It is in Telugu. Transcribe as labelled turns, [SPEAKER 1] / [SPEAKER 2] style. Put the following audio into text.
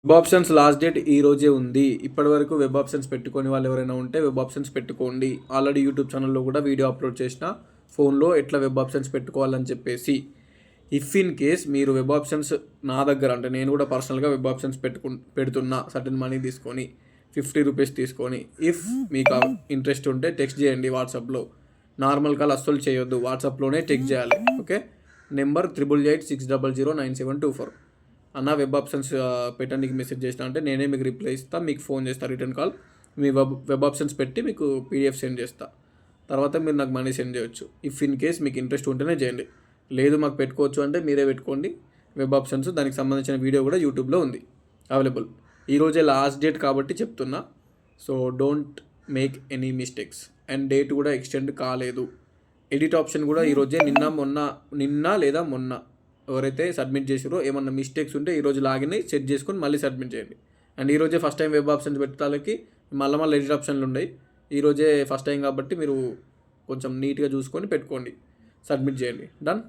[SPEAKER 1] వెబ్ ఆప్షన్స్ లాస్ట్ డేట్ ఈ రోజే ఉంది. ఇప్పటివరకు వెబ్ ఆప్షన్స్ పెట్టుకొని వాళ్ళు ఎవరైనా ఉంటే వెబ్ ఆప్షన్స్ పెట్టుకోండి. ఆల్రెడీ యూట్యూబ్ ఛానల్లో కూడా వీడియో అప్లోడ్ చేసిన ఫోన్లో ఎట్లా వెబ్ ఆప్షన్స్ పెట్టుకోవాలని చెప్పేసి. ఇఫ్ ఇన్ కేస్ మీరు వెబ్ ఆప్షన్స్ నా దగ్గర అంటే నేను కూడా పర్సనల్గా వెబ్ ఆప్షన్స్ పెడుతున్నా సర్టెన్ మనీ తీసుకొని 50 రూపీస్ తీసుకొని. ఇఫ్ మీకు ఇంట్రెస్ట్ ఉంటే టెక్స్ట్ చేయండి వాట్సాప్లో. నార్మల్ కాల్ అస్సలు చేయొద్దు, వాట్సాప్లోనే టెక్స్ట్ చేయాలి. Okay, number 8886009724. అన్న వెబ్ ఆప్షన్స్ పెట్టడానికి మెసేజ్ చేసిన అంటే నేనే మీకు రిప్లై ఇస్తాను, మీకు ఫోన్ చేస్తాను రిటర్న్ కాల్. మీ వెబ్ ఆప్షన్స్ పెట్టి మీకు పీడిఎఫ్ సెండ్ చేస్తా. తర్వాత మీరు నాకు మనీ సెండ్ చేయొచ్చు. ఇఫ్ ఇన్ కేస్ మీకు ఇంట్రెస్ట్ ఉంటేనే చేయండి, లేదు మాకు పెట్టుకోవచ్చు అంటే మీరే పెట్టుకోండి వెబ్ ఆప్షన్స్. దానికి సంబంధించిన వీడియో కూడా యూట్యూబ్లో ఉంది అవైలబుల్. ఈరోజే లాస్ట్ డేట్ కాబట్టి చెప్తున్నా, so don't make any mistakes. And date కూడా ఎక్స్టెండ్ కాలేదు. ఎడిట్ ఆప్షన్ కూడా ఈరోజే నిన్న లేదా మొన్న ఎవరైతే సబ్మిట్ చేసారో ఏమన్నా మిస్టేక్స్ ఉంటే ఈరోజు లాగిన్ అయ్యి సెట్ చేసుకొని మళ్ళీ సబ్మిట్ చేయండి. అండ్ ఈరోజే ఫస్ట్ టైం వెబ్ ఆప్షన్స్ పెట్టడానికి మళ్ళీ ఎడిట్ ఆప్షన్లు ఉన్నాయి. ఈరోజే ఫస్ట్ టైం కాబట్టి మీరు కొంచెం నీట్గా చూసుకొని పెట్టుకోండి, సబ్మిట్ చేయండి. డన్.